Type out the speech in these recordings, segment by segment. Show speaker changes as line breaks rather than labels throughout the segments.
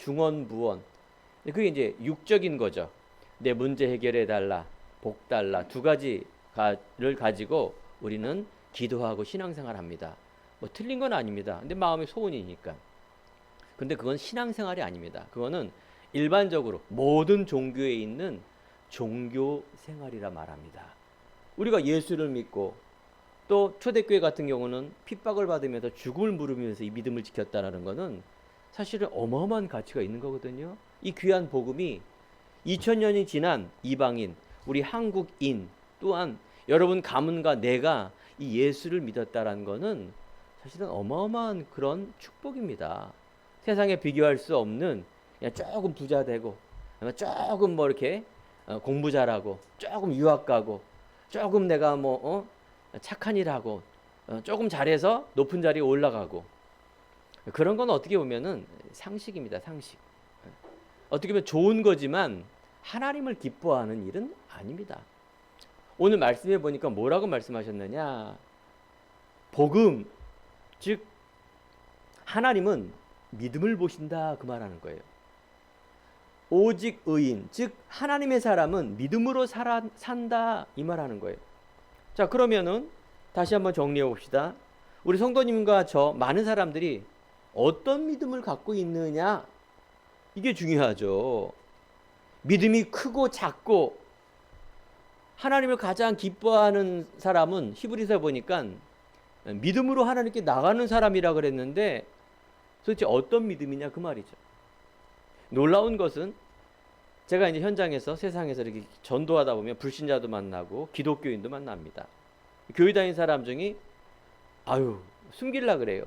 중언부언. 그게 이제 육적인 거죠. 내 문제 해결해 달라, 복 달라 두 가지를 가지고 우리는 기도하고 신앙생활 합니다. 뭐 틀린 건 아닙니다. 근데 마음의 소원이니까. 근데 그건 신앙생활이 아닙니다. 그거는 일반적으로 모든 종교에 있는 종교 생활이라 말합니다. 우리가 예수를 믿고 또 초대교회 같은 경우는 핍박을 받으면서 죽음을 물으면서 이 믿음을 지켰다는 것은 사실은 어마어마한 가치가 있는 거거든요. 이 귀한 복음이 2000년이 지난 이방인, 우리 한국인 또한 여러분 가문과 내가 이 예수를 믿었다는 것은 사실은 어마어마한 그런 축복입니다. 세상에 비교할 수 없는, 그냥 조금 부자 되고 조금 뭐 이렇게 공부 잘하고 조금 유학 가고 조금 내가 착한 일 하고 조금 잘해서 높은 자리에 올라가고, 그런 건 어떻게 보면은 상식입니다. 상식. 어떻게 보면 좋은 거지만 하나님을 기뻐하는 일은 아닙니다. 오늘 말씀해 보니까 뭐라고 말씀하셨느냐? 복음, 즉 하나님은 믿음을 보신다 그 말하는 거예요. 오직 의인, 즉 하나님의 사람은 믿음으로 산다 이 말하는 거예요. 자, 그러면은 다시 한번 정리해 봅시다. 우리 성도님과 저 많은 사람들이 어떤 믿음을 갖고 있느냐, 이게 중요하죠. 믿음이 크고 작고, 하나님을 가장 기뻐하는 사람은 히브리서 보니까 믿음으로 하나님께 나가는 사람이라 그랬는데, 도대체 어떤 믿음이냐 그 말이죠. 놀라운 것은 제가 이제 현장에서 세상에서 이렇게 전도하다 보면 불신자도 만나고 기독교인도 만납니다. 교회 다니는 사람 중에 숨길라 그래요.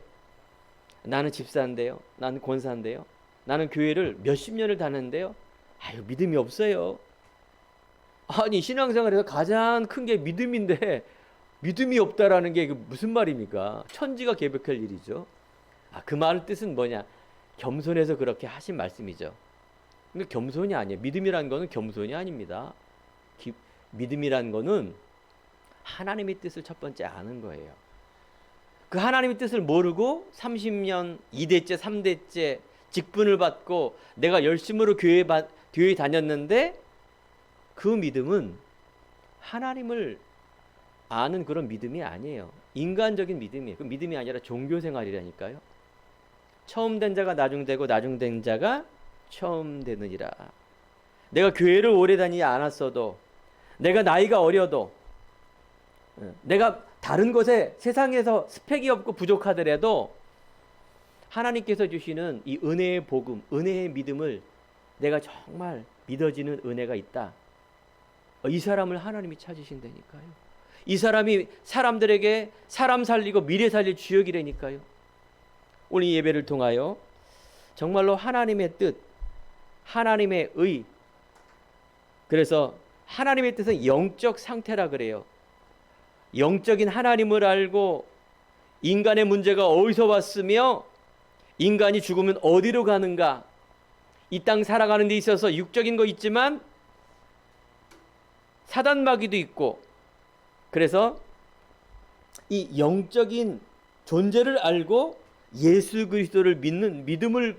나는 집사인데요, 나는 권사인데요, 나는 교회를 몇십 년을 다녔는데요, 믿음이 없어요. 아니, 신앙생활에서 가장 큰 게 믿음인데 믿음이 없다라는 게 무슨 말입니까? 천지가 개벽할 일이죠. 그 말 뜻은 뭐냐? 겸손해서 그렇게 하신 말씀이죠. 근데 겸손이 아니에요. 믿음이란 거는 겸손이 아닙니다. 믿음이란 거는 하나님의 뜻을 첫 번째 아는 거예요. 그 하나님의 뜻을 모르고 30년 2대째 3대째 직분을 받고 내가 열심으로 교회 다녔는데 그 믿음은 하나님을 아는 그런 믿음이 아니에요. 인간적인 믿음이에요. 그 믿음이 아니라 종교생활이라니까요. 처음 된 자가 나중되고 나중된 자가 처음 되느니라. 내가 교회를 오래 다니지 않았어도, 내가 나이가 어려도, 내가 다른 것에 세상에서 스펙이 없고 부족하더라도 하나님께서 주시는 이 은혜의 복음, 은혜의 믿음을 내가 정말 믿어지는 은혜가 있다. 이 사람을 하나님이 찾으신다니까요. 이 사람이 사람들에게 사람 살리고 미래 살릴 주역이라니까요. 오늘 이 예배를 통하여 정말로 하나님의 뜻, 하나님의 의, 그래서 하나님의 뜻은 영적 상태라 그래요. 영적인 하나님을 알고 인간의 문제가 어디서 왔으며 인간이 죽으면 어디로 가는가, 이 땅 살아가는 데 있어서 육적인 거 있지만 사단마귀도 있고, 그래서 이 영적인 존재를 알고 예수 그리스도를 믿는 믿음을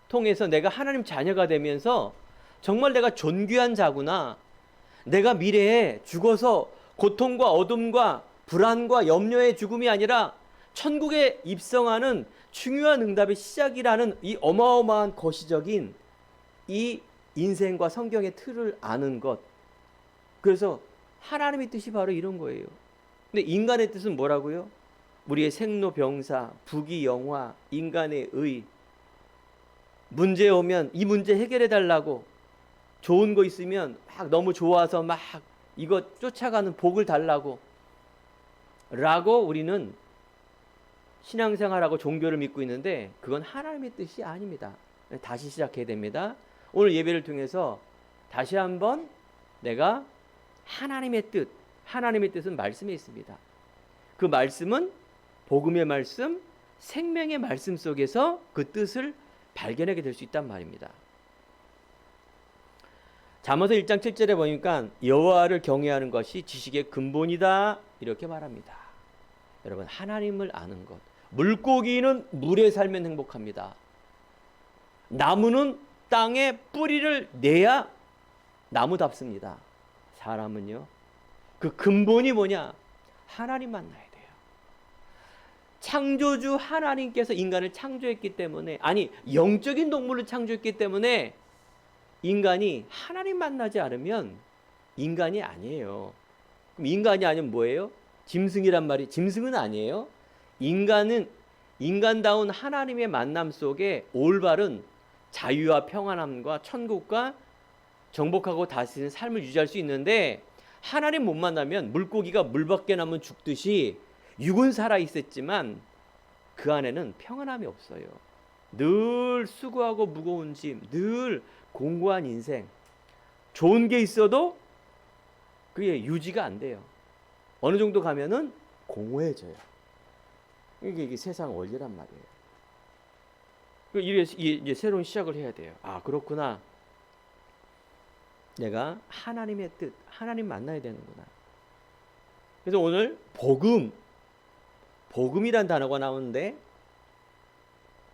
통해서 내가 하나님 자녀가 되면서 정말 내가 존귀한 자구나, 내가 미래에 죽어서 고통과 어둠과 불안과 염려의 죽음이 아니라 천국에 입성하는 중요한 응답의 시작이라는 이 어마어마한 거시적인 이 인생과 성경의 틀을 아는 것, 그래서 하나님의 뜻이 바로 이런 거예요. 근데 인간의 뜻은 뭐라고요? 우리의 생로병사, 부귀영화, 인간의 의, 문제 오면 이 문제 해결해 달라고, 좋은 거 있으면 막 너무 좋아서 막 이거 쫓아가는 복을 달라고 라고 우리는 신앙생활하고 종교를 믿고 있는데, 그건 하나님의 뜻이 아닙니다. 다시 시작해야 됩니다. 오늘 예배를 통해서 다시 한번 내가 하나님의 뜻은 말씀에 있습니다. 그 말씀은 복음의 말씀, 생명의 말씀 속에서 그 뜻을 발견하게 될 수 있단 말입니다. 잠언서 1장 7절에 보니까 여호와를 경외하는 것이 지식의 근본이다 이렇게 말합니다. 여러분, 하나님을 아는 것. 물고기는 물에 살면 행복합니다. 나무는 땅에 뿌리를 내야 나무답습니다. 사람은요, 그 근본이 뭐냐? 하나님 만나야 돼요. 창조주 하나님께서 인간을 창조했기 때문에, 아니 영적인 동물을 창조했기 때문에 인간이 하나님 만나지 않으면 인간이 아니에요. 그럼 인간이 아니면 뭐예요? 짐승이란 말이, 짐승은 아니에요. 인간은 인간다운 하나님의 만남 속에 올바른 자유와 평안함과 천국과 정복하고 다스리는 삶을 유지할 수 있는데, 하나님 못 만나면 물고기가 물 밖에 나면 죽듯이 육은 살아 있었지만 그 안에는 평안함이 없어요. 늘 수고하고 무거운 짐, 늘 공고한 인생. 좋은 게 있어도 그게 유지가 안 돼요. 어느 정도 가면은 공허해져요. 이게 세상 원리란 말이에요. 이제 새로운 시작을 해야 돼요. 아, 그렇구나. 내가 하나님의 뜻, 하나님 만나야 되는구나. 그래서 오늘 복음이란 단어가 나오는데,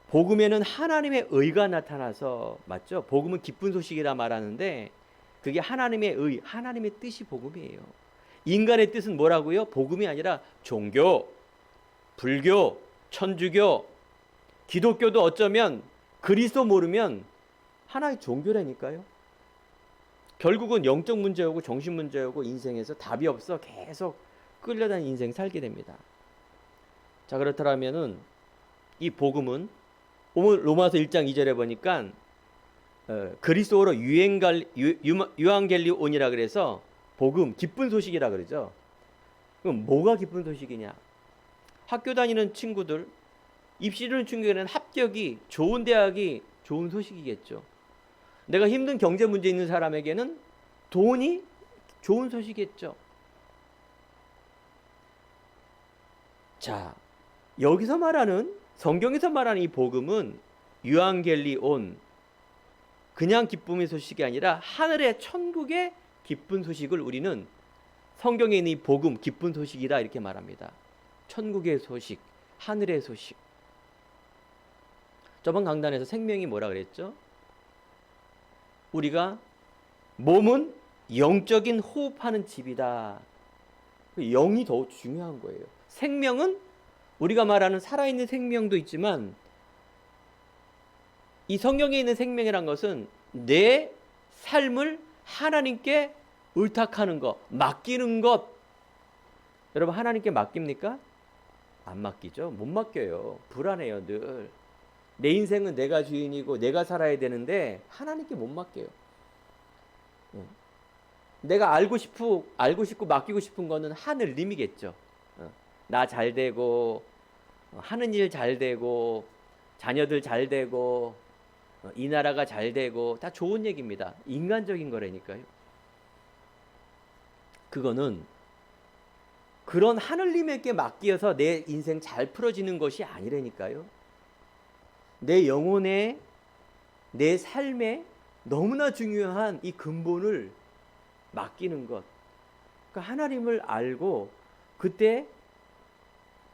복음에는 하나님의 의가 나타나서, 맞죠? 복음은 기쁜 소식이라 말하는데 그게 하나님의 의, 하나님의 뜻이 복음이에요. 인간의 뜻은 뭐라고요? 복음이 아니라 종교, 불교, 천주교, 기독교도 어쩌면 그리스도 모르면 하나의 종교라니까요. 결국은 영적 문제고 정신 문제고 인생에서 답이 없어 계속 끌려다니는 인생 살게 됩니다. 자, 그렇다면은 이 복음은 오늘 로마서 1장 2절에 보니까 그리스도로 유앙겔리온이라 그래서 복음, 기쁜 소식이라 그러죠. 그럼 뭐가 기쁜 소식이냐? 학교 다니는 친구들, 입시 치르는 친구에게는 합격이, 좋은 대학이 좋은 소식이겠죠. 내가 힘든 경제 문제 있는 사람에게는 돈이 좋은 소식이겠죠. 자, 여기서 말하는, 성경에서 말하는 이 복음은 유앙겔리온, 그냥 기쁨의 소식이 아니라 하늘의 천국의 기쁜 소식을 우리는 성경에 있는 이 복음, 기쁜 소식이다 이렇게 말합니다. 천국의 소식, 하늘의 소식. 저번 강단에서 생명이 뭐라 그랬죠? 우리가 몸은 영적인 호흡하는 집이다. 영이 더 중요한 거예요. 생명은 우리가 말하는 살아있는 생명도 있지만, 이 성경에 있는 생명이란 것은 내 삶을 하나님께 의탁하는 것, 맡기는 것. 여러분, 하나님께 맡깁니까? 안 맡기죠. 못 맡겨요. 불안해요, 늘. 내 인생은 내가 주인이고 내가 살아야 되는데 하나님께 못 맡겨요. 내가 알고 싶고 맡기고 싶은 거는 하늘님이겠죠. 나 잘 되고, 하는 일 잘 되고, 자녀들 잘 되고, 이 나라가 잘 되고, 다 좋은 얘기입니다. 인간적인 거라니까요. 그거는 그런 하늘님에게 맡겨서 내 인생 잘 풀어지는 것이 아니라니까요. 내 영혼에, 내 삶에 너무나 중요한 이 근본을 맡기는 것. 그러니까 하나님을 알고 그때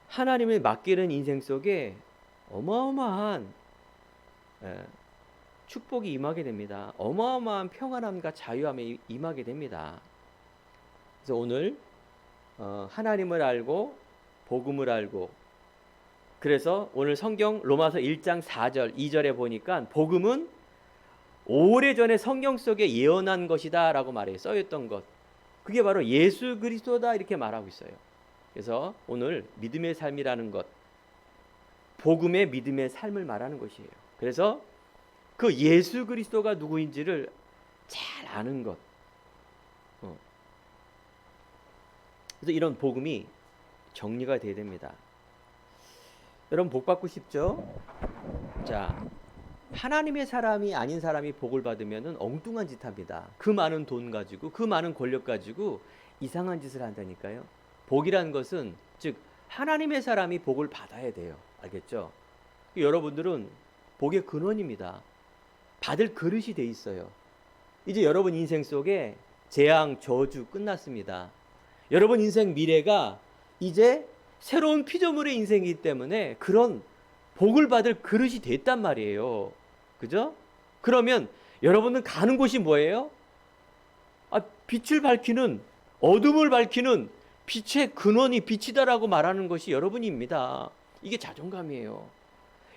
하나님을 맡기는 인생 속에 어마어마한 축복이 임하게 됩니다. 어마어마한 평안함과 자유함이 임하게 됩니다. 그래서 오늘 하나님을 알고 복음을 알고, 그래서 오늘 성경 로마서 1장 4절 2절에 보니까 복음은 오래전에 성경 속에 예언한 것이다 라고 말해요. 써있던 것, 그게 바로 예수 그리스도다 이렇게 말하고 있어요. 그래서 오늘 믿음의 삶이라는 것, 복음의 믿음의 삶을 말하는 것이에요. 그래서 그 예수 그리스도가 누구인지를 잘 아는 것. 그래서 이런 복음이 정리가 돼야 됩니다. 여러분, 복 받고 싶죠? 자, 하나님의 사람이 아닌 사람이 복을 받으면 엉뚱한 짓 합니다. 그 많은 돈 가지고, 그 많은 권력 가지고 이상한 짓을 한다니까요. 복이라는 것은, 즉 하나님의 사람이 복을 받아야 돼요. 알겠죠? 여러분들은 복의 근원입니다. 받을 그릇이 돼 있어요. 이제 여러분 인생 속에 재앙, 저주 끝났습니다. 여러분 인생 미래가 이제 새로운 피조물의 인생이기 때문에 그런 복을 받을 그릇이 됐단 말이에요. 그죠? 그러면 여러분은 가는 곳이 뭐예요? 빛을 밝히는, 어둠을 밝히는 빛의 근원이 빛이다라고 말하는 것이 여러분입니다. 이게 자존감이에요.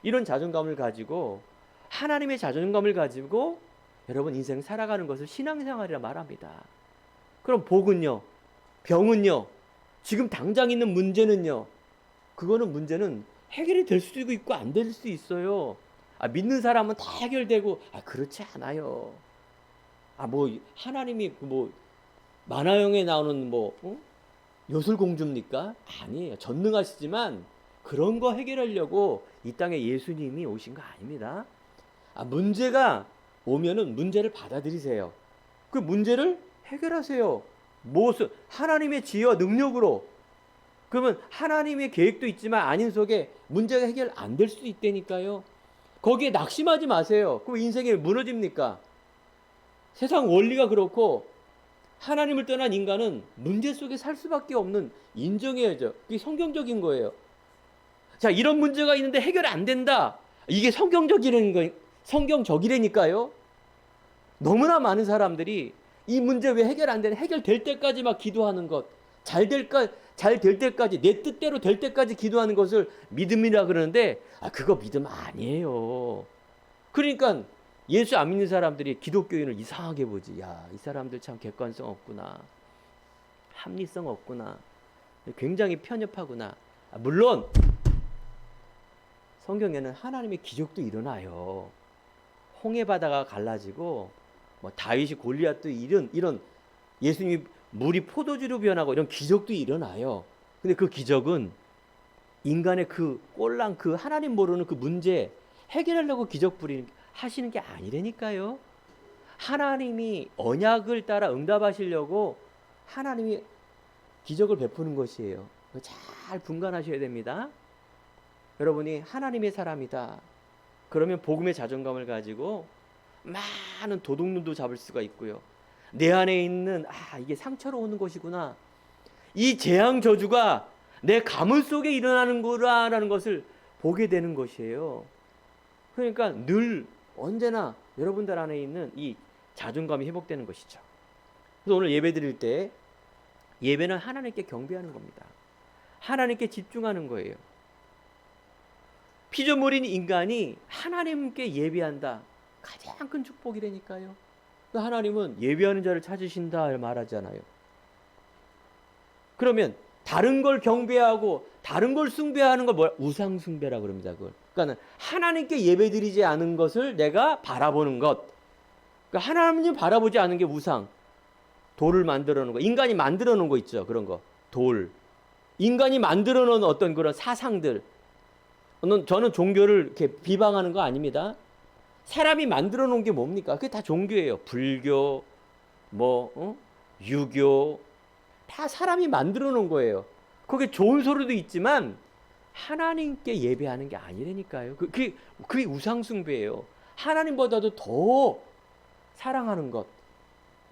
이런 자존감을 가지고, 하나님의 자존감을 가지고 여러분 인생 살아가는 것을 신앙생활이라 말합니다. 그럼 복은요? 병은요? 지금 당장 있는 문제는요? 그거는 문제는 해결이 될 수도 있고 안 될 수도 있어요. 믿는 사람은 다 해결되고, 그렇지 않아요. 뭐 하나님이 뭐 만화영에 나오는 요술공주입니까? 아니에요. 전능하시지만 그런 거 해결하려고 이 땅에 예수님이 오신 거 아닙니다. 문제가 오면은 문제를 받아들이세요. 그 문제를 해결하세요. 무엇을? 하나님의 지혜와 능력으로. 그러면 하나님의 계획도 있지만 아닌 속에 문제가 해결 안 될 수도 있다니까요. 거기에 낙심하지 마세요. 그럼 인생이 무너집니까? 세상 원리가 그렇고 하나님을 떠난 인간은 문제 속에 살 수밖에 없는, 인정해야죠. 그게 성경적인 거예요. 자, 이런 문제가 있는데 해결이 안 된다. 이게 성경적이라니까요. 너무나 많은 사람들이 이 문제 왜 해결 안 되나, 해결될 때까지 막 기도하는 것, 잘 될 때까지, 내 뜻대로 될 때까지 기도하는 것을 믿음이라 그러는데, 그거 믿음 아니에요. 그러니까 예수 안 믿는 사람들이 기독교인을 이상하게 보지. 이 사람들 참 객관성 없구나, 합리성 없구나, 굉장히 편협하구나. 물론 성경에는 하나님의 기적도 일어나요. 홍해 바다가 갈라지고 다윗이 골리앗도 이런 예수님이 물이 포도주로 변하고 이런 기적도 일어나요. 근데 그 기적은 인간의 그 꼴랑, 그 하나님 모르는 그 문제 해결하려고 기적 하시는 게 아니라니까요. 하나님이 언약을 따라 응답하시려고 하나님이 기적을 베푸는 것이에요. 잘 분간하셔야 됩니다. 여러분이 하나님의 사람이다. 그러면 복음의 자존감을 가지고 많은 도둑눈도 잡을 수가 있고요. 내 안에 있는 이게 상처로 오는 것이구나, 이 재앙 저주가 내 가문 속에 일어나는 거라는 것을 보게 되는 것이에요. 그러니까 늘 언제나 여러분들 안에 있는 이 자존감이 회복되는 것이죠. 그래서 오늘 예배 드릴 때 예배는 하나님께 경배하는 겁니다. 하나님께 집중하는 거예요. 피조물인 인간이 하나님께 예배한다. 가장 큰 축복이라니까요. 하나님은 예배하는 자를 찾으신다 말하잖아요. 그러면 다른 걸 경배하고 다른 걸 숭배하는 걸 우상 숭배라 그럽니다. 그러니까 하나님께 예배드리지 않은 것을 내가 바라보는 것. 그러니까 하나님 바라보지 않은 게 우상. 돌을 만들어 놓은 거, 인간이 만들어 놓은 거 있죠. 그런 거. 돌. 인간이 만들어 놓은 어떤 그런 사상들. 저는 종교를 이렇게 비방하는 거 아닙니다. 사람이 만들어 놓은 게 뭡니까? 그게 다 종교예요. 불교, 유교, 다 사람이 만들어 놓은 거예요. 그게 좋은 소리도 있지만 하나님께 예배하는 게 아니라니까요. 그게 우상숭배예요. 하나님보다도 더 사랑하는 것.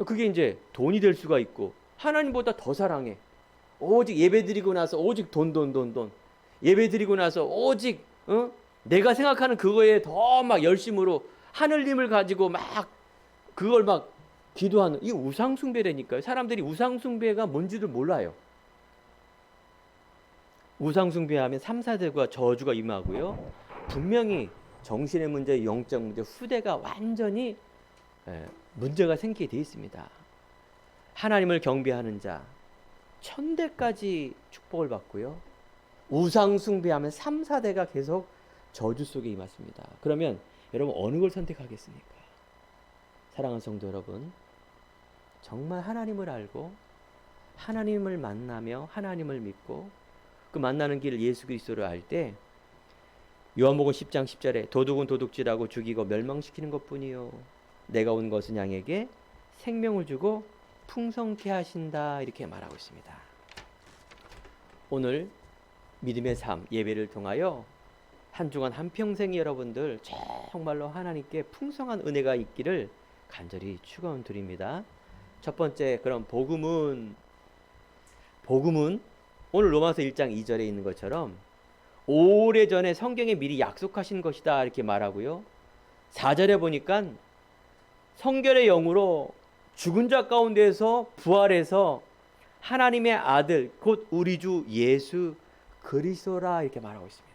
그게 이제 돈이 될 수가 있고, 하나님보다 더 사랑해. 오직 예배드리고 나서 오직 돈. 예배드리고 나서 오직 내가 생각하는 그거에 더 막 열심으로 하늘님을 가지고 막 그걸 막 기도하는, 이 우상숭배라니까요. 사람들이 우상숭배가 뭔지를 몰라요. 우상숭배하면 3, 4대가 저주가 임하고요. 분명히 정신의 문제, 영적 문제, 후대가 완전히 문제가 생기게 되어 있습니다. 하나님을 경배하는 자 천대까지 축복을 받고요. 우상숭배하면 3, 4대가 계속 저주 속에 임했습니다. 그러면 여러분 어느 걸 선택하겠습니까? 사랑하는 성도 여러분, 정말 하나님을 알고 하나님을 만나며 하나님을 믿고 그 만나는 길 예수 그리스도를 알 때, 요한복음 10장 10절에 도둑은 도둑질하고 죽이고 멸망시키는 것뿐이요 내가 온 것은 양에게 생명을 주고 풍성케 하신다, 이렇게 말하고 있습니다. 오늘 믿음의 삶 예배를 통하여 한 주간 한평생 여러분들 정말로 하나님께 풍성한 은혜가 있기를 간절히 축원드립니다. 첫 번째, 그럼 복음은 오늘 로마서 1장 2절에 있는 것처럼 오래전에 성경에 미리 약속하신 것이다, 이렇게 말하고요. 4절에 보니까 성결의 영으로 죽은 자 가운데에서 부활해서 하나님의 아들 곧 우리 주 예수 그리스도라 이렇게 말하고 있습니다.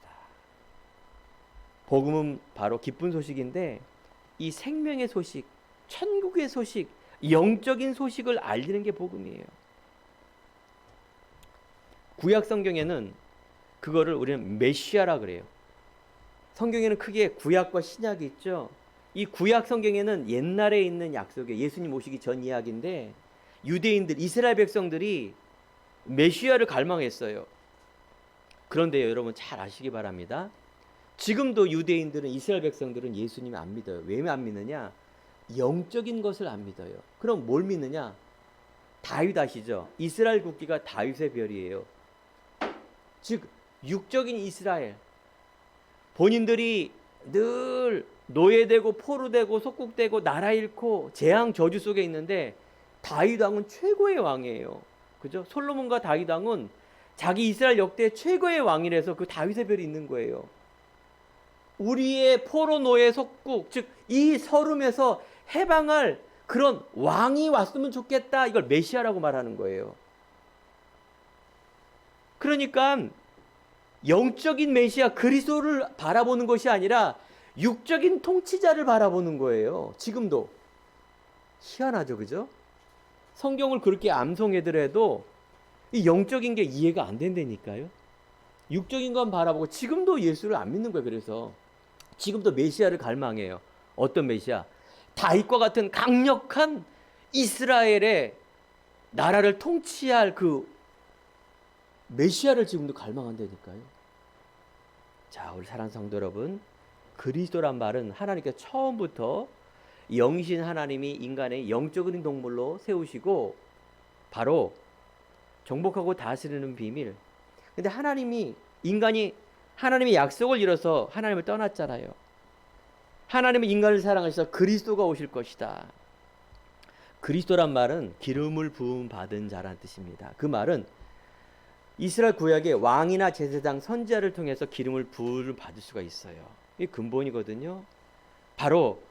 복음은 바로 기쁜 소식인데 이 생명의 소식, 천국의 소식, 영적인 소식을 알리는 게 복음이에요. 구약 성경에는 그거를 우리는 메시아라 그래요. 성경에는 크게 구약과 신약이 있죠. 이 구약 성경에는 옛날에 있는 약속에 예수님 오시기 전 이야기인데 유대인들, 이스라엘 백성들이 메시아를 갈망했어요. 그런데요, 여러분 잘 아시기 바랍니다. 지금도 유대인들은, 이스라엘 백성들은 예수님을 안 믿어요. 왜 안 믿느냐? 영적인 것을 안 믿어요. 그럼 뭘 믿느냐? 다윗 아시죠? 이스라엘 국기가 다윗의 별이에요. 즉 육적인 이스라엘, 본인들이 늘 노예되고 포로되고 속국되고 나라 잃고 재앙 저주 속에 있는데 다윗 왕은 최고의 왕이에요. 그죠? 솔로몬과 다윗 왕은 자기 이스라엘 역대 최고의 왕이라서 그 다윗의 별이 있는 거예요. 우리의 포로 노예 속국, 즉 이 서름에서 해방할 그런 왕이 왔으면 좋겠다. 이걸 메시아라고 말하는 거예요. 그러니까 영적인 메시아 그리스도를 바라보는 것이 아니라 육적인 통치자를 바라보는 거예요. 지금도. 희한하죠, 그죠? 성경을 그렇게 암송해더라도 이 영적인 게 이해가 안 된다니까요. 육적인 건 바라보고 지금도 예수를 안 믿는 거예요. 그래서 지금도 메시아를 갈망해요. 어떤 메시아? 다윗과 같은 강력한 이스라엘의 나라를 통치할 그 메시아를 지금도 갈망한다니까요. 자, 우리 사랑하는 성도 여러분, 그리스도란 말은 하나님께서 처음부터 영신 하나님이 인간의 영적인 동물로 세우시고 바로 정복하고 다스리는 비밀. 근데 인간이 하나님의 약속을 잃어서 하나님을 떠났잖아요. 하나님은 인간을 사랑하셔서 그리스도가 오실 것이다. 그리스도란 말은 기름을 부음 받은 자라는 뜻입니다. 그 말은 이스라엘 구약의 왕이나 제사장, 선지자를 통해서 기름을 부음 받을 수가 있어요. 이게 근본이거든요. 바로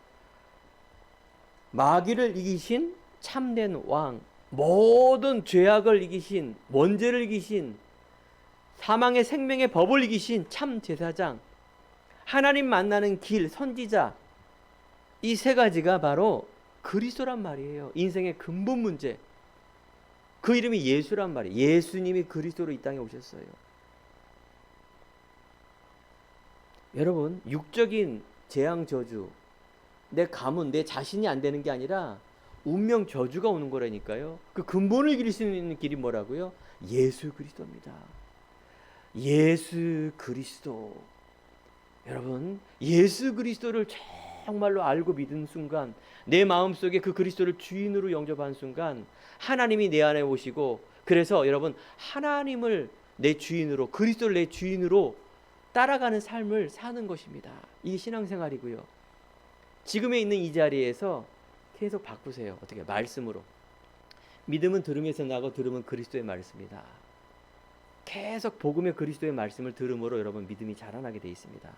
마귀를 이기신 참된 왕, 모든 죄악을 이기신, 원죄를 이기신, 사망의 생명의 법을 이기신 참 제사장, 하나님 만나는 길, 선지자, 이 세 가지가 바로 그리스도란 말이에요. 인생의 근본 문제. 그 이름이 예수란 말이에요. 예수님이 그리스도로 이 땅에 오셨어요. 여러분, 육적인 재앙 저주, 내 가문, 내 자신이 안 되는 게 아니라 운명 저주가 오는 거라니까요. 그 근본을 이길 수 있는 길이 뭐라고요? 예수 그리스도입니다. 예수 그리스도. 여러분, 예수 그리스도를 정말로 알고 믿은 순간, 내 마음속에 그 그리스도를 주인으로 영접한 순간 하나님이 내 안에 오시고, 그래서 여러분 하나님을 내 주인으로, 그리스도를 내 주인으로 따라가는 삶을 사는 것입니다. 이게 신앙생활이고요. 지금에 있는 이 자리에서 계속 바꾸세요. 어떻게? 말씀으로. 믿음은 들음에서 나고 들음은 그리스도의 말씀이다. 계속 복음의 그리스도의 말씀을 들음으로 여러분 믿음이 자라나게 돼 있습니다.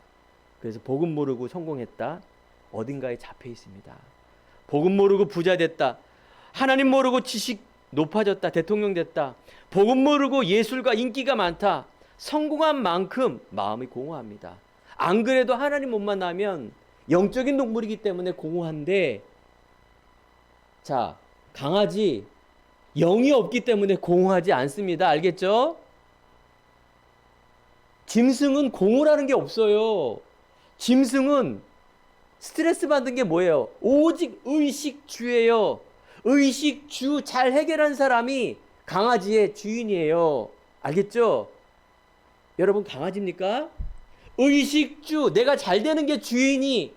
그래서 복음 모르고 성공했다, 어딘가에 잡혀 있습니다. 복음 모르고 부자 됐다, 하나님 모르고 지식 높아졌다, 대통령 됐다, 복음 모르고 예술가 인기가 많다, 성공한 만큼 마음이 공허합니다. 안 그래도 하나님 못 만나면 영적인 동물이기 때문에 공허한데, 자, 강아지 영이 없기 때문에 공허하지 않습니다. 알겠죠? 짐승은 공허라는 게 없어요. 짐승은 스트레스 받는 게 뭐예요? 오직 의식주예요. 의식주 잘 해결한 사람이 강아지의 주인이에요. 알겠죠? 여러분 강아지입니까? 의식주, 내가 잘 되는 게 주인이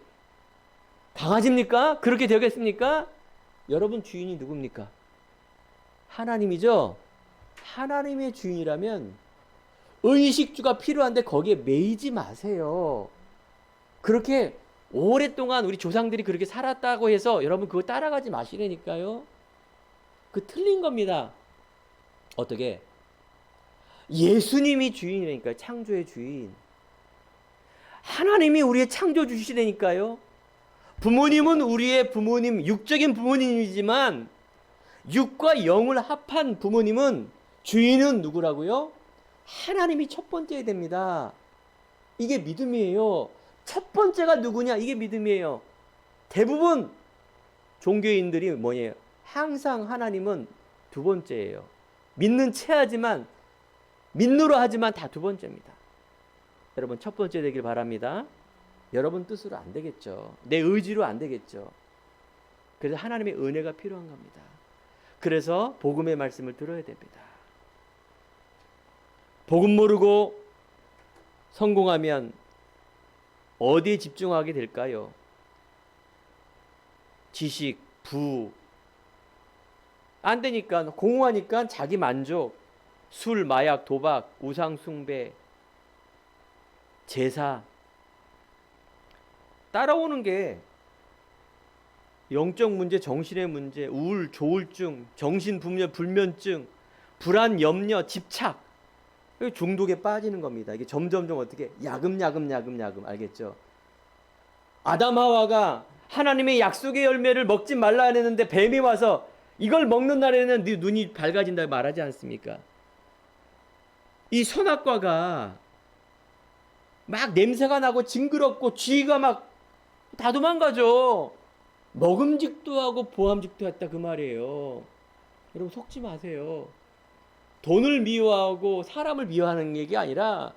강아지입니까? 그렇게 되겠습니까? 여러분 주인이 누굽니까? 하나님이죠? 하나님의 주인이라면 의식주가 필요한데 거기에 매이지 마세요. 그렇게 오랫동안 우리 조상들이 그렇게 살았다고 해서 여러분 그거 따라가지 마시라니까요. 그 틀린 겁니다. 어떻게? 예수님이 주인이라니까요. 창조의 주인. 하나님이 우리의 창조주시라니까요. 부모님은 우리의 부모님, 육적인 부모님이지만 육과 영을 합한 부모님은 주인은 누구라고요? 하나님이 첫 번째야 됩니다. 이게 믿음이에요. 첫 번째가 누구냐? 이게 믿음이에요. 대부분 종교인들이 뭐예요? 항상 하나님은 두 번째예요. 믿는 체하지만 믿노라 하지만 다 두 번째입니다. 여러분 첫 번째 되길 바랍니다. 여러분 뜻으로 안 되겠죠. 내 의지로 안 되겠죠. 그래서 하나님의 은혜가 필요한 겁니다. 그래서 복음의 말씀을 들어야 됩니다. 복음 모르고 성공하면 어디에 집중하게 될까요? 지식, 부. 안 되니까, 공허하니까 자기 만족, 술, 마약, 도박, 우상 숭배, 제사. 따라오는 게 영적 문제, 정신의 문제, 우울, 조울증, 정신불면증, 불안, 염려, 집착. 중독에 빠지는 겁니다. 이게 점점점 어떻게 야금야금 알겠죠? 아담 하와가 하나님의 약속의 열매를 먹지 말라 했는데 뱀이 와서 이걸 먹는 날에는 네 눈이 밝아진다 말하지 않습니까? 이 선악과가 막 냄새가 나고 징그럽고 쥐가 막 다 도망가죠. 먹음직도 하고 보암직도 했다 그 말이에요. 여러분 속지 마세요. 돈을 미워하고 사람을 미워하는 얘기가 아니라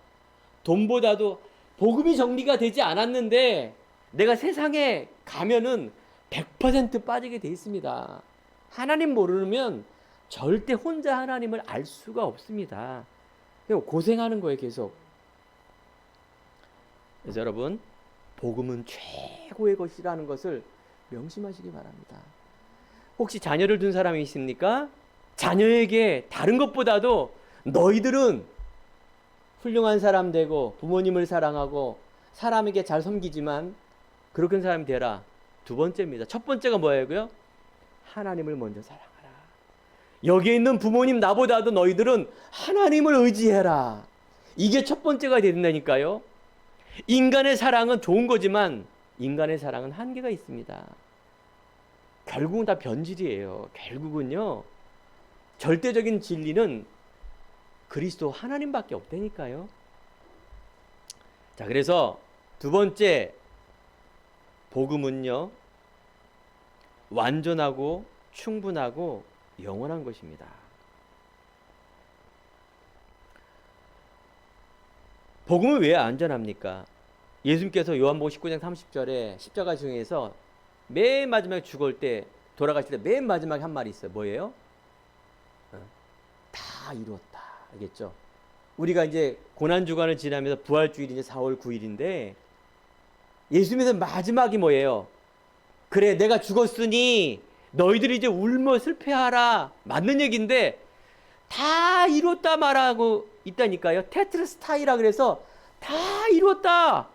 돈보다도 복음이 정리가 되지 않았는데 내가 세상에 가면은 100% 빠지게 돼 있습니다. 하나님 모르면 절대 혼자 하나님을 알 수가 없습니다. 고생하는 거예요 계속. 그래서 여러분 복음은 최고의 것이라는 것을 명심하시기 바랍니다. 혹시 자녀를 둔 사람이 있습니까? 자녀에게 다른 것보다도 너희들은 훌륭한 사람 되고 부모님을 사랑하고 사람에게 잘 섬기지만 그렇게 사람이 되라. 두 번째입니다. 첫 번째가 뭐예요? 하나님을 먼저 사랑하라. 여기에 있는 부모님 나보다도 너희들은 하나님을 의지해라. 이게 첫 번째가 된다니까요. 인간의 사랑은 좋은 거지만 인간의 사랑은 한계가 있습니다. 결국은 다 변질이에요. 결국은요. 절대적인 진리는 그리스도 하나님밖에 없다니까요. 자, 그래서 두 번째 복음은요. 완전하고 충분하고 영원한 것입니다. 복음은 왜 안전합니까? 예수님께서 요한복음 19장 30절에 십자가 중에서 맨 마지막에 죽을 때 돌아가실 때 맨 마지막에 한 말이 있어요. 뭐예요? 다 이루었다. 알겠죠? 우리가 이제 고난주간을 지나면서 부활주일이 이제 4월 9일인데 예수님의 마지막이 뭐예요? 그래 내가 죽었으니 너희들이 이제 울며 슬퍼하라. 맞는 얘기인데 다 이뤘다 말하고 있다니까요. 테트르스타이라 그래서 다 이뤘다.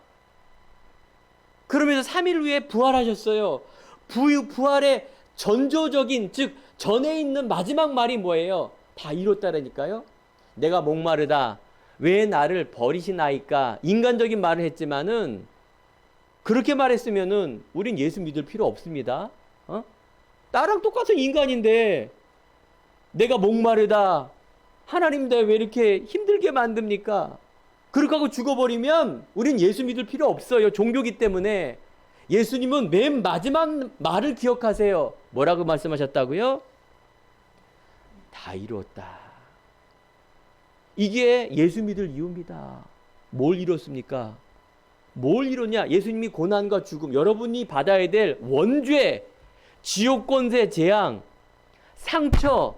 그러면서 3일 후에 부활하셨어요. 부활의 전조적인 즉 전에 있는 마지막 말이 뭐예요? 다 이뤘다라니까요. 내가 목마르다. 왜 나를 버리시나이까? 인간적인 말을 했지만은 그렇게 말했으면은 우린 예수 믿을 필요 없습니다. 나랑 똑같은 인간인데 내가 목마르다. 하나님 왜 이렇게 힘들게 만듭니까? 그렇게 하고 죽어버리면 우린 예수 믿을 필요 없어요. 종교기 때문에. 예수님은 맨 마지막 말을 기억하세요. 뭐라고 말씀하셨다고요? 다 이루었다. 이게 예수 믿을 이유입니다. 뭘 이뤘습니까? 뭘 이뤘냐? 예수님이 고난과 죽음, 여러분이 받아야 될 원죄, 지옥 권세 재앙, 상처,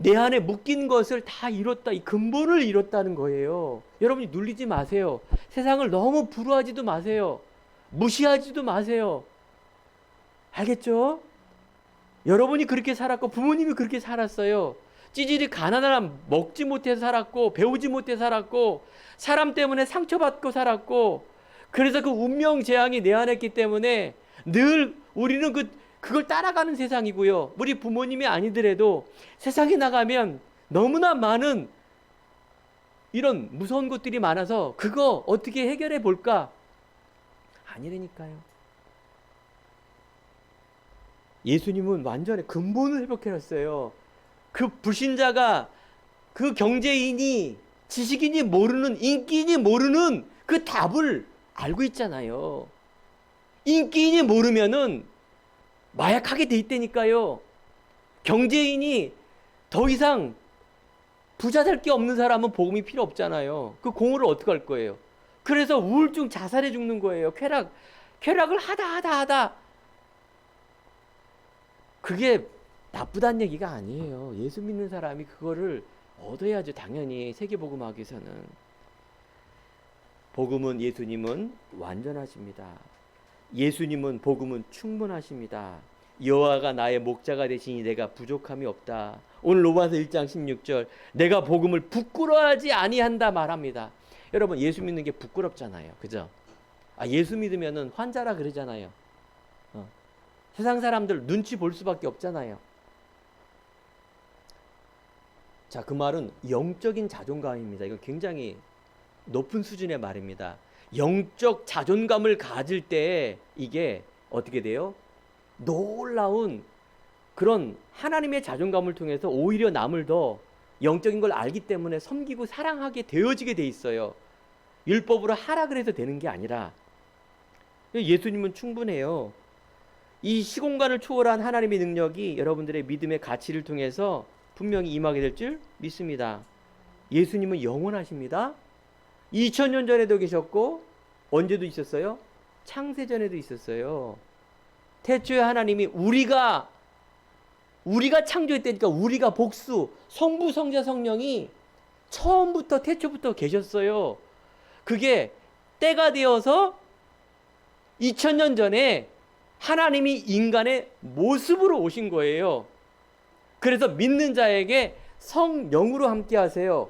내 안에 묶인 것을 다 이뤘다. 이 근본을 이뤘다는 거예요. 여러분이 눌리지 마세요. 세상을 너무 불화하지도 마세요. 무시하지도 마세요. 알겠죠? 여러분이 그렇게 살았고 부모님이 그렇게 살았어요. 찌질이 가난하나 먹지 못해서 살았고 배우지 못해서 살았고 사람 때문에 상처받고 살았고 그래서 그 운명 재앙이 내 안에 있기 때문에 늘 우리는 그걸 따라가는 세상이고요. 우리 부모님이 아니더라도 세상에 나가면 너무나 많은 이런 무서운 것들이 많아서 그거 어떻게 해결해 볼까? 아니라니까요. 예수님은 완전히 근본을 회복해놨어요. 그 불신자가, 그 경제인이, 지식인이 모르는, 인기인이 모르는 그 답을 알고 있잖아요. 인기인이 모르면은 마약하게 돼 있다니까요. 경제인이 더 이상 부자 될 게 없는 사람은 복음이 필요 없잖아요. 그 공허를 어떻게 할 거예요? 그래서 우울증 자살해 죽는 거예요. 쾌락을 하다. 그게 나쁘다는 얘기가 아니에요. 예수 믿는 사람이 그거를 얻어야죠. 당연히 세계복음학에서는. 복음은, 예수님은 완전하십니다. 예수님은, 복음은 충분하십니다. 여호와가 나의 목자가 되시니 내가 부족함이 없다. 오늘 로마서 1장 16절, 내가 복음을 부끄러워하지 아니한다 말합니다. 여러분, 예수 믿는 게 부끄럽잖아요. 그죠? 예수 믿으면은 환자라 그러잖아요. 세상 사람들 눈치 볼 수밖에 없잖아요. 자, 그 말은 영적인 자존감입니다. 이건 굉장히 높은 수준의 말입니다. 영적 자존감을 가질 때 이게 어떻게 돼요? 놀라운 그런 하나님의 자존감을 통해서 오히려 남을 더 영적인 걸 알기 때문에 섬기고 사랑하게 되어지게 돼 있어요. 율법으로 하라 그래서 되는 게 아니라. 예수님은 충분해요. 이 시공간을 초월한 하나님의 능력이 여러분들의 믿음의 가치를 통해서 분명히 임하게 될 줄 믿습니다. 예수님은 영원하십니다. 2000년 전에도 계셨고, 언제도 있었어요? 창세전에도 있었어요. 태초에 하나님이 우리가 창조했다니까, 우리가 복수, 성부, 성자, 성령이 처음부터, 태초부터 계셨어요. 그게 때가 되어서 2000년 전에 하나님이 인간의 모습으로 오신 거예요. 그래서 믿는 자에게 성령으로 함께 하세요.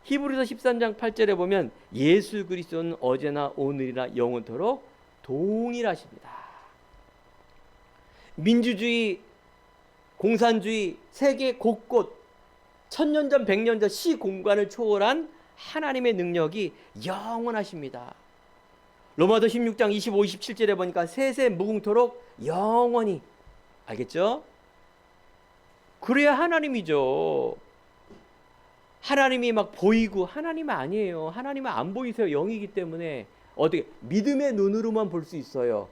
히브리서 13장 8절에 보면 예수 그리스도는 어제나 오늘이나 영원토록 동일하십니다. 민주주의, 공산주의, 세계 곳곳 천년 전, 백년 전 시공간을 초월한 하나님의 능력이 영원하십니다. 로마서 16장 25, 27절에 보니까 세세 무궁토록 영원히. 알겠죠? 그래야 하나님이죠. 하나님이 막 보이고, 하나님은 아니에요. 하나님은 안 보이세요. 영이기 때문에 어떻게 믿음의 눈으로만 볼 수 있어요.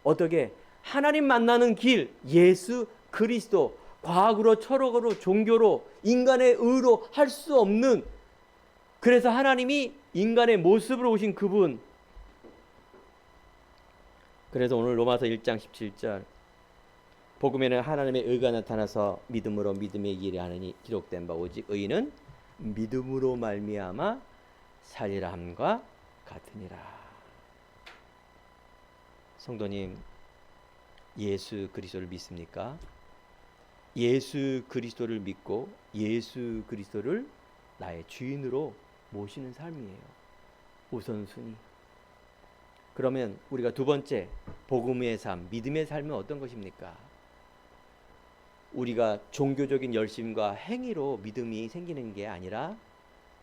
어떻게? 하나님 만나는 길, 예수 그리스도. 과학으로, 철학으로, 종교로, 인간의 의로 할 수 없는, 그래서 하나님이 인간의 모습으로 오신 그분. 그래서 오늘 로마서 1장 17절, 복음에는 하나님의 의가 나타나서 믿음으로 믿음의 길이 하느니 기록된 바 오직 의인은 믿음으로 말미암아 살리라 함과 같으니라. 성도님, 예수 그리스도를 믿습니까? 예수 그리스도를 믿고 예수 그리스도를 나의 주인으로 모시는 삶이에요. 우선순위. 그러면 우리가 두 번째, 복음의 삶, 믿음의 삶은 어떤 것입니까? 우리가 종교적인 열심과 행위로 믿음이 생기는 게 아니라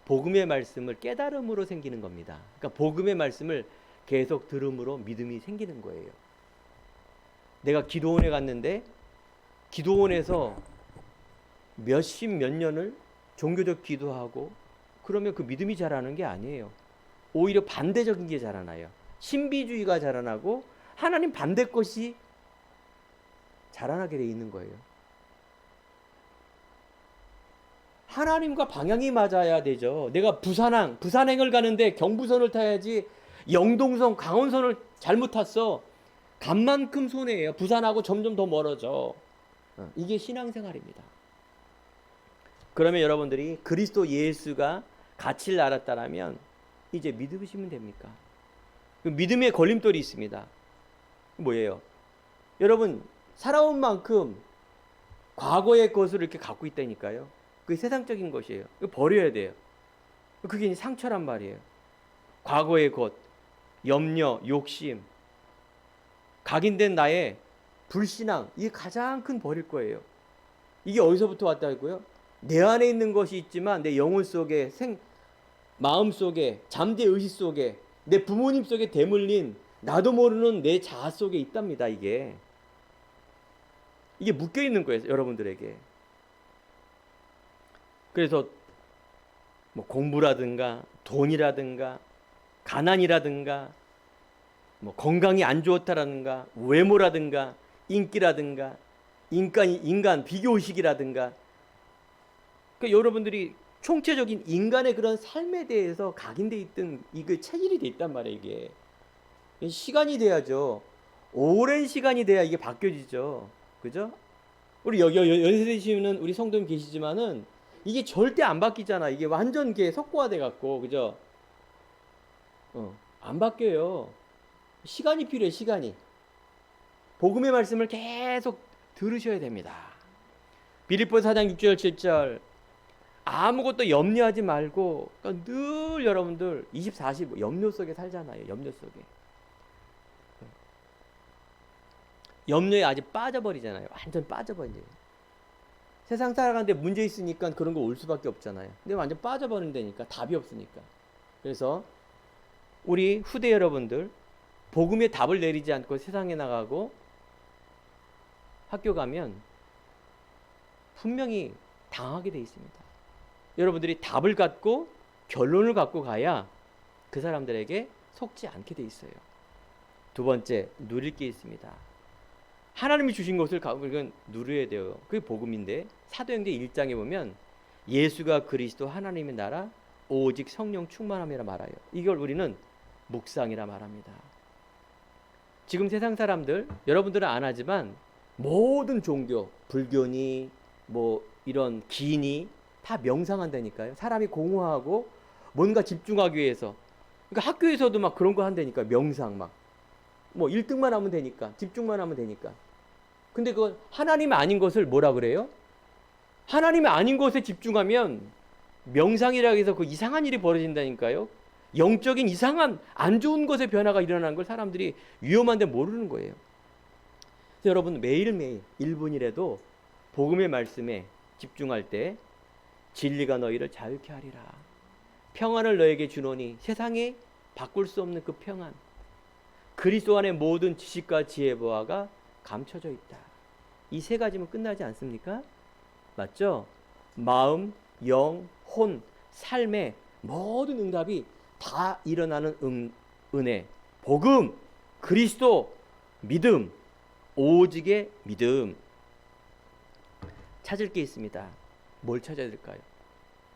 복음의 말씀을 깨달음으로 생기는 겁니다. 그러니까 복음의 말씀을 계속 들음으로 믿음이 생기는 거예요. 내가 기도원에 갔는데 기도원에서 몇십 몇 년을 종교적 기도하고 그러면 그 믿음이 자라는 게 아니에요. 오히려 반대적인 게 자라나요. 신비주의가 자라나고 하나님 반대 것이 자라나게 돼 있는 거예요. 하나님과 방향이 맞아야 되죠. 내가 부산행을 가는데 경부선을 타야지 영동선, 강원선을 잘못 탔어. 간만큼 손해예요. 부산하고 점점 더 멀어져. 이게 신앙생활입니다. 그러면 여러분들이 그리스도 예수가 가치를 알았다라면 이제 믿으시면 됩니까? 그 믿음의 걸림돌이 있습니다. 뭐예요? 여러분, 살아온 만큼 과거의 것을 이렇게 갖고 있다니까요. 그게 세상적인 것이에요. 이거 버려야 돼요. 그게 상처란 말이에요. 과거의 것, 염려, 욕심, 각인된 나의 불신앙, 이게 가장 큰 버릴 거예요. 이게 어디서부터 왔다고요? 내 안에 있는 것이 있지만 내 영혼 속에, 마음 속에, 잠재 의식 속에, 내 부모님 속에 대물린 나도 모르는 내 자아 속에 있답니다. 이게 이게 묶여 있는 거예요, 여러분들에게. 그래서 뭐 공부라든가 돈이라든가 가난이라든가 뭐 건강이 안 좋다라든가 외모라든가 인기라든가 인간 비교의식이라든가, 그러니까 여러분들이 총체적인 인간의 그런 삶에 대해서 각인돼 있던 이게 체질이 돼 있단 말이에요. 이게 시간이 돼야죠. 오랜 시간이 돼야 이게 바뀌어지죠. 그죠? 우리 여기 연세대시는 우리 성도님 계시지만은 이게 절대 안 바뀌잖아. 이게 완전 이게 석고화돼 갖고, 그죠? 안 바뀌어요. 시간이 필요해, 시간이. 복음의 말씀을 계속 들으셔야 됩니다. 빌립보서 4장 6절 7절 아무것도 염려하지 말고, 그러니까 늘 여러분들 24시 염려 속에 살잖아요. 염려 속에. 염려에 아직 빠져버리잖아요. 완전 빠져버리죠. 세상 살아가는데 문제 있으니까 그런 거 올 수밖에 없잖아요. 근데 완전 빠져버린다니까, 답이 없으니까. 그래서 우리 후대 여러분들 복음의 답을 내리지 않고 세상에 나가고 학교 가면 분명히 당하게 돼 있습니다. 여러분들이 답을 갖고 결론을 갖고 가야 그 사람들에게 속지 않게 돼 있어요. 두 번째, 누릴 게 있습니다. 하나님이 주신 것을 이건 누려야 돼요. 그게 복음인데, 사도행전 1장에 보면 예수가 그리스도 하나님의 나라 오직 성령 충만함이라 말해요. 이걸 우리는 묵상이라 말합니다. 지금 세상 사람들, 여러분들은 안 하지만 모든 종교, 불교니 뭐 이런 기니 다 명상한다니까요. 사람이 공허하고 뭔가 집중하기 위해서. 그러니까 학교에서도 막 그런 거 한다니까. 명상 막. 뭐 1등만 하면 되니까, 집중만 하면 되니까. 근데 그건 하나님 아닌 것을 뭐라 그래요? 하나님 아닌 것에 집중하면 명상이라 해서 그 이상한 일이 벌어진다니까요. 영적인 이상한 안 좋은 것의 변화가 일어나는 걸 사람들이 위험한데 모르는 거예요. 그래서 여러분 매일매일 1분이라도 복음의 말씀에 집중할 때 진리가 너희를 자유케 하리라. 평안을 너에게 주노니, 세상에 바꿀 수 없는 그 평안. 그리스도 안에 모든 지식과 지혜 보화가 감춰져 있다. 이 세 가지면 끝나지 않습니까? 맞죠? 마음, 영, 혼, 삶의 모든 응답이 다 일어나는 은혜. 복음, 그리스도, 믿음, 오직의 믿음. 찾을 게 있습니다. 뭘 찾아야 될까요?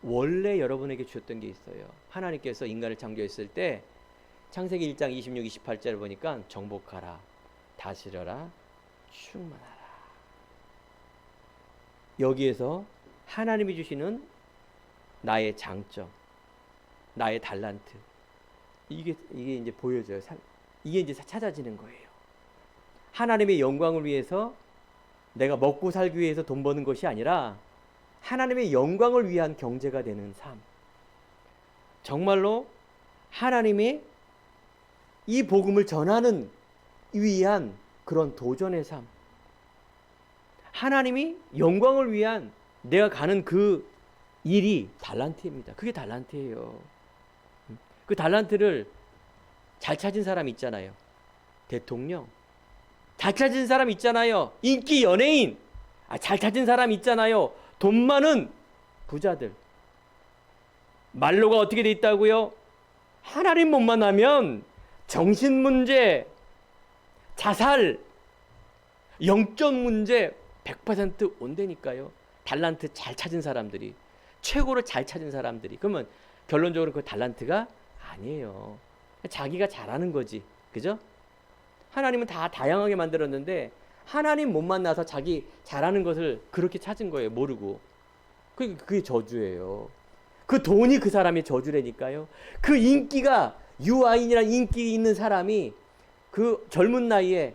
원래 여러분에게 주셨던 게 있어요. 하나님께서 인간을 창조했을 때 창세기 1장 26, 28절을 보니까 정복하라, 다스려라, 충만하라. 여기에서 하나님이 주시는 나의 장점, 나의 달란트, 이게 이제 보여져요. 이게 이제 찾아지는 거예요. 하나님의 영광을 위해서, 내가 먹고 살기 위해서 돈 버는 것이 아니라 하나님의 영광을 위한 경제가 되는 삶. 정말로 하나님의 이 복음을 전하는 위한 그런 도전의 삶. 하나님이 영광을 위한 내가 가는 그 일이 달란트입니다. 그게 달란트예요. 그 달란트를 잘 찾은 사람 있잖아요. 대통령. 잘 찾은 사람 있잖아요. 인기 연예인. 잘 찾은 사람 있잖아요. 돈 많은 부자들. 말로가 어떻게 돼 있다고요? 하나님 못 만나면 정신 문제, 자살, 영적 문제 100% 온다니까요. 달란트 잘 찾은 사람들이, 최고로 잘 찾은 사람들이. 그러면 결론적으로 그 달란트가 아니에요. 자기가 잘하는 거지. 그죠? 하나님은 다 다양하게 만들었는데 하나님 못 만나서 자기 잘하는 것을 그렇게 찾은 거예요. 모르고. 그게 저주예요. 그 돈이 그 사람의 저주라니까요. 그 인기가, 유아인이라는 인기 있는 사람이 그 젊은 나이에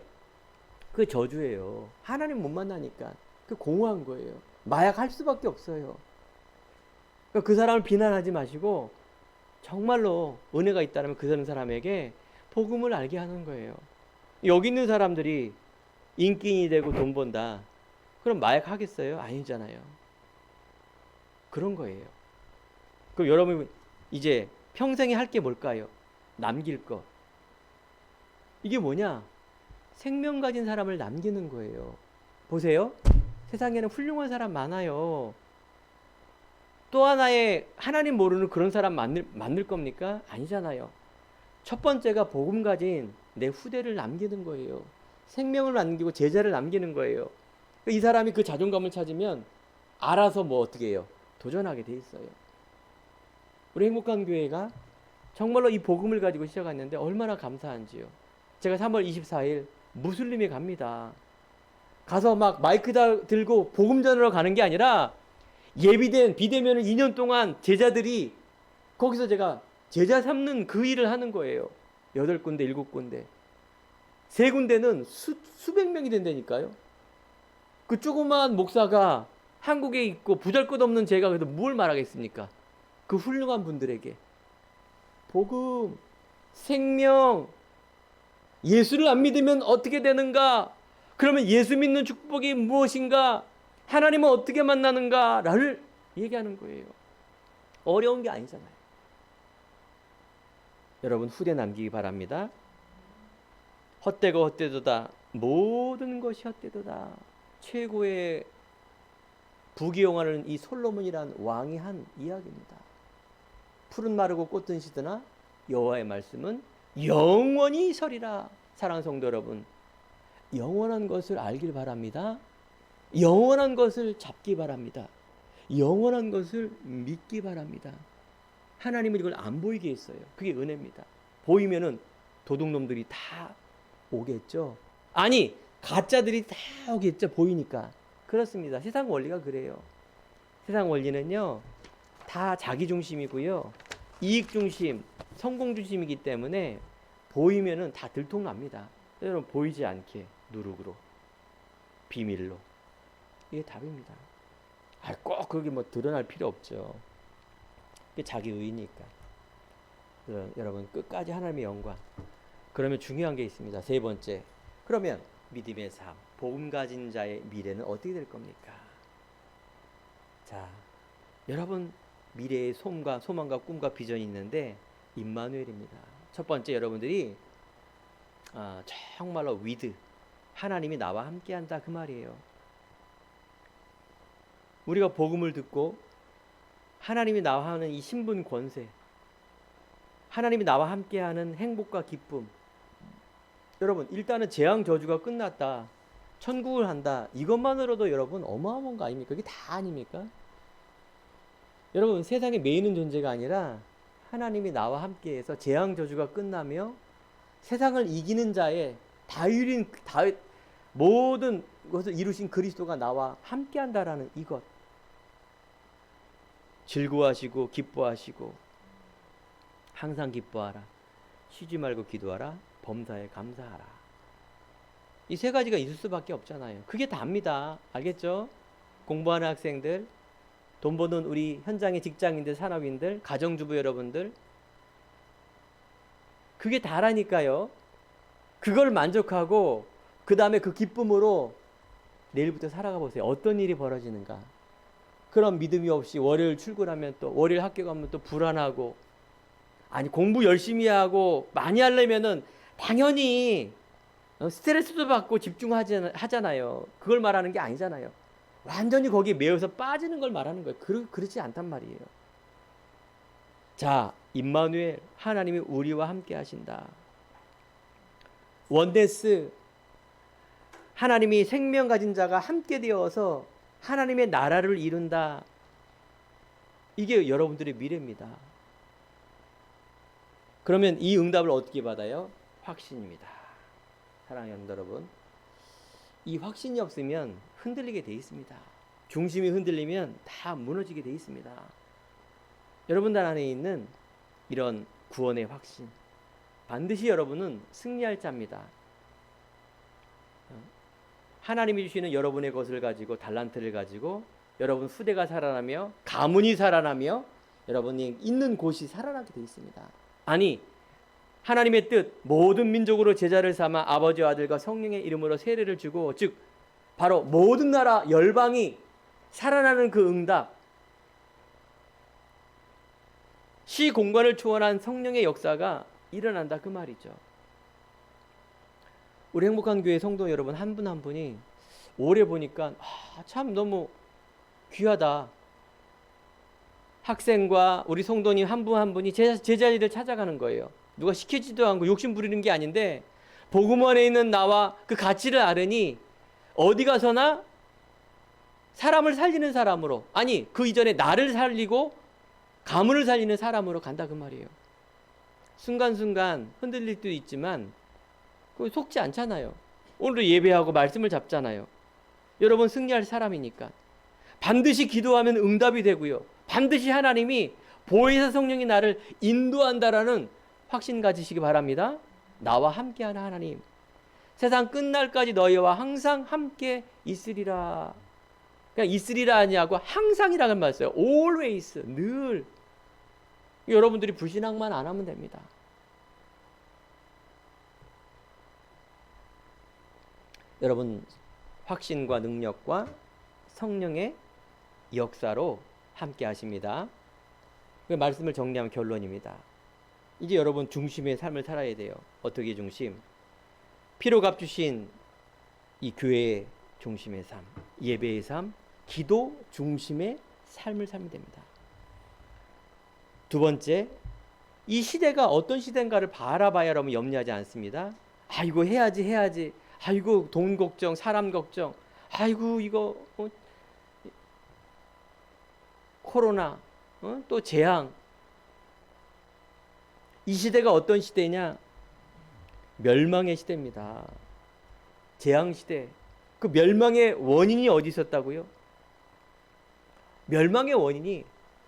그 저주예요. 하나님 못 만나니까 그 공허한 거예요. 마약할 수밖에 없어요. 그러니까 그 사람을 비난하지 마시고 정말로 은혜가 있다면 그 사람에게 복음을 알게 하는 거예요. 여기 있는 사람들이 인기인이 되고 돈 번다. 그럼 마약 하겠어요? 아니잖아요. 그런 거예요. 그럼 여러분 이제 평생에 할 게 뭘까요? 남길 것. 이게 뭐냐? 생명 가진 사람을 남기는 거예요. 보세요. 세상에는 훌륭한 사람 많아요. 또 하나의 하나님 모르는 그런 사람 만들 겁니까? 아니잖아요. 첫 번째가 복음 가진 내 후대를 남기는 거예요. 생명을 남기고 제자를 남기는 거예요. 이 사람이 그 자존감을 찾으면 알아서 뭐 어떻게 해요? 도전하게 돼 있어요. 우리 행복한 교회가 정말로 이 복음을 가지고 시작했는데 얼마나 감사한지요. 제가 3월 24일 무슬림에 갑니다. 가서 막 마이크 들고 복음 전하러 가는 게 아니라 예비된 비대면을 2년 동안 제자들이 거기서 제가 제자 삼는 그 일을 하는 거예요. 8군데 7군데 3군데는 수백 명이 된다니까요. 그 조그마한 목사가 한국에 있고 보잘것없는 제가 그래도 뭘 말하겠습니까? 그 훌륭한 분들에게 복음, 생명, 예수를 안 믿으면 어떻게 되는가? 그러면 예수 믿는 축복이 무엇인가? 하나님은 어떻게 만나는가를 얘기하는 거예요. 어려운 게 아니잖아요. 여러분 후대 남기기 바랍니다. 헛되고 헛되도다. 모든 것이 헛되도다. 최고의 부귀영화는 이 솔로몬이란 왕이 한 이야기입니다. 푸른 마르고 꽃은 시드나 여호와의 말씀은 영원히 서리라. 사랑하는 성도 여러분, 영원한 것을 알길 바랍니다. 영원한 것을 잡기 바랍니다. 영원한 것을 믿기 바랍니다. 하나님은 이걸 안 보이게 했어요. 그게 은혜입니다. 보이면은 도둑놈들이 다 오겠죠. 아니, 가짜들이 다 오겠죠. 보이니까. 그렇습니다. 세상 원리가 그래요. 세상 원리는요, 다 자기 중심이고요, 이익 중심, 성공 중심이기 때문에 보이면은 다 들통납니다. 여러분, 보이지 않게 누룩으로, 비밀로. 이게 답입니다. 꼭 그게 뭐 드러날 필요 없죠. 그게 자기 의니까. 여러분, 끝까지 하나님의 영광. 그러면 중요한 게 있습니다. 3번째. 그러면 믿음의 삶, 복음 가진 자의 미래는 어떻게 될 겁니까? 자, 여러분 미래의 소망과 꿈과 비전이 있는데 임마누엘입니다. 첫 번째, 여러분들이 정말로 위드, 하나님이 나와 함께한다, 그 말이에요. 우리가 복음을 듣고 하나님이 나와 하는 이 신분 권세, 하나님이 나와 함께하는 행복과 기쁨. 여러분, 일단은 재앙 저주가 끝났다, 천국을 한다, 이것만으로도 여러분 어마어마한 거 아닙니까? 이게 다 아닙니까? 여러분, 세상에 매이는 존재가 아니라 하나님이 나와 함께해서 재앙 저주가 끝나며 세상을 이기는 자의 다윗 모든 것을 이루신 그리스도가 나와 함께한다라는 이것. 즐거워하시고 기뻐하시고 항상 기뻐하라, 쉬지 말고 기도하라, 범사에 감사하라. 이 3가지가 있을 수밖에 없잖아요. 그게 답니다. 알겠죠? 공부하는 학생들, 돈 버는 우리 현장의 직장인들, 산업인들, 가정주부 여러분들, 그게 다라니까요. 그걸 만족하고 그 다음에 그 기쁨으로 내일부터 살아가 보세요. 어떤 일이 벌어지는가. 그런 믿음이 없이 월요일 출근하면 또 월요일 학교 가면 또 불안하고, 아니 공부 열심히 하고 많이 하려면은 당연히 스트레스도 받고 집중하잖아요. 그걸 말하는 게 아니잖아요. 완전히 거기에 매여서 빠지는 걸 말하는 거예요. 그렇지 않단 말이에요. 자, 임마누엘, 하나님이 우리와 함께 하신다. 원데스, 하나님이 생명 가진 자가 함께 되어서 하나님의 나라를 이룬다. 이게 여러분들의 미래입니다. 그러면 이 응답을 어떻게 받아요? 확신입니다. 사랑하는 여러분, 이 확신이 없으면 흔들리게 돼 있습니다. 중심이 흔들리면 다 무너지게 돼 있습니다. 여러분들 안에 있는 이런 구원의 확신, 반드시 여러분은 승리할 자입니다. 하나님이 주시는 여러분의 것을 가지고, 달란트를 가지고 여러분 후대가 살아나며 가문이 살아나며 여러분이 있는 곳이 살아나게 돼 있습니다. 아니, 하나님의 뜻, 모든 민족으로 제자를 삼아 아버지와 아들과 성령의 이름으로 세례를 주고, 즉 바로 모든 나라 열방이 살아나는 그 응답, 시 공간을 초월한 성령의 역사가 일어난다, 그 말이죠. 우리 행복한 교회 성도 여러분 한 분 한 분이 오래 보니까 참 너무 귀하다. 학생과 우리 성도님 한 분 한 분이 제자리를 찾아가는 거예요. 누가 시키지도 않고 욕심 부리는 게 아닌데 복음 안에 있는 나와 그 가치를 알으니 어디 가서나 사람을 살리는 사람으로, 아니 그 이전에 나를 살리고 가문을 살리는 사람으로 간다 그 말이에요. 순간순간 흔들릴 수도 있지만 그거 속지 않잖아요. 오늘도 예배하고 말씀을 잡잖아요. 여러분 승리할 사람이니까 반드시 기도하면 응답이 되고요. 반드시 하나님이 보혜사 성령이 나를 인도한다라는 확신 가지시기 바랍니다. 나와 함께하는 하나님, 세상 끝날까지 너희와 항상 함께 있으리라. 그냥 있으리라 하냐고 항상이라는 말 써요. always, 늘. 여러분들이 불신앙만 안 하면 됩니다. 여러분 확신과 능력과 성령의 역사로 함께 하십니다. 그 말씀을 정리하면 결론입니다. 이제 여러분 중심의 삶을 살아야 돼요. 어떻게 중심? 피로 값주신 이 교회의 중심의 삶, 예배의 삶, 기도 중심의 삶을 살면 됩니다. 두 번째, 이 시대가 어떤 시대인가를 바라봐야 여러분 염려하지 않습니다. 아이고 해야지. 아이고 돈 걱정, 사람 걱정. 아이고 이거 코로나, 또 재앙. 이 시대가 어떤 시대냐? 멸망의 시대입니다. 재앙 시대. 그 멸망의 원인이 어디 있었다고요? 멸망의 원인이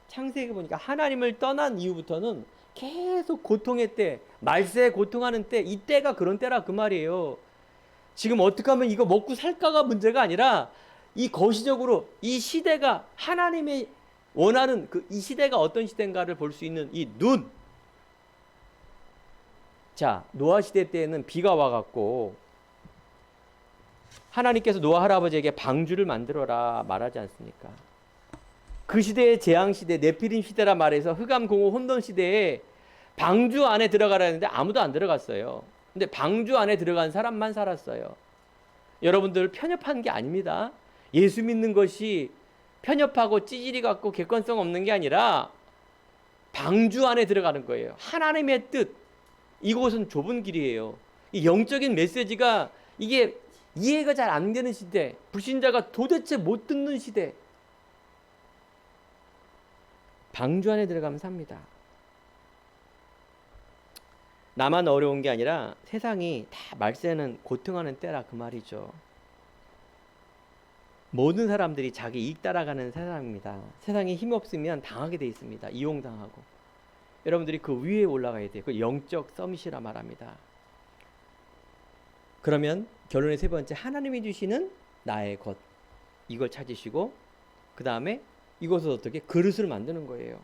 창세기 보니까 하나님을 떠난 이후부터는 계속 고통의 때, 말세에 고통하는 때, 이 때가 그런 때라 그 말이에요. 지금 어떻게 하면 이거 먹고 살까가 문제가 아니라 이 거시적으로 이 시대가 하나님의 원하는 이 시대가 어떤 시대인가를 볼 수 있는 이 눈. 자, 노아 시대 때에는 비가 와갖고 하나님께서 노아 할아버지에게 방주를 만들어라 말하지 않습니까? 그 시대의 재앙 시대, 네피림 시대라 말해서 흑암 공허 혼돈 시대에 방주 안에 들어가라 했는데 아무도 안 들어갔어요. 근데 방주 안에 들어간 사람만 살았어요. 여러분들 편협한 게 아닙니다. 예수 믿는 것이 편협하고 찌질이 같고 객관성 없는 게 아니라 방주 안에 들어가는 거예요. 하나님의 뜻. 이곳은 좁은 길이에요. 이 영적인 메시지가 이게 이해가 잘 안 되는 시대, 불신자가 도대체 못 듣는 시대. 방주 안에 들어가면 삽니다. 나만 어려운 게 아니라 세상이 다 말세는 고통하는 때라 그 말이죠. 모든 사람들이 자기 이익 따라가는 세상입니다. 세상에 힘없으면 당하게 돼 있습니다. 이용당하고. 여러분들이 그 위에 올라가야 돼요. 그 영적 서밋이라 말합니다. 그러면 결론의 세 번째, 하나님이 주시는 나의 것, 이걸 찾으시고 그 다음에 이것을 어떻게 그릇을 만드는 거예요.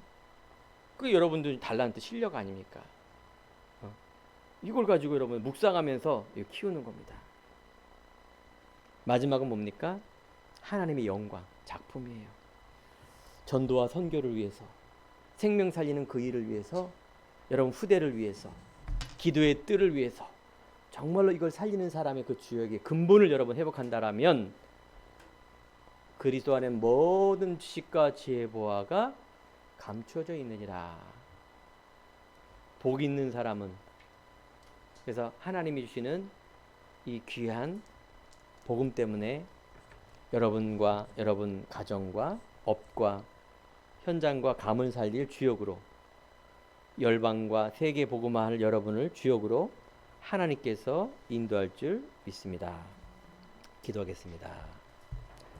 그게 여러분들 달란트 실력 아닙니까? 이걸 가지고 여러분 묵상하면서 키우는 겁니다. 마지막은 뭡니까? 하나님의 영광, 작품이에요. 전도와 선교를 위해서, 생명 살리는 그 일을 위해서, 여러분 후대를 위해서, 기도의 뜰을 위해서 정말로 이걸 살리는 사람의 그 주역의 근본을 여러분 회복한다라면 그리스도 안에 모든 지식과 지혜 보화가 감추어져 있느니라. 복 있는 사람은, 그래서 하나님이 주시는 이 귀한 복음 때문에 여러분과 여러분 가정과 업과 현장과 감을 살릴 주역으로, 열방과 세계 복음화할 여러분을 주역으로 하나님께서 인도할 줄 믿습니다. 기도하겠습니다.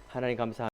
하나님 감사합니다.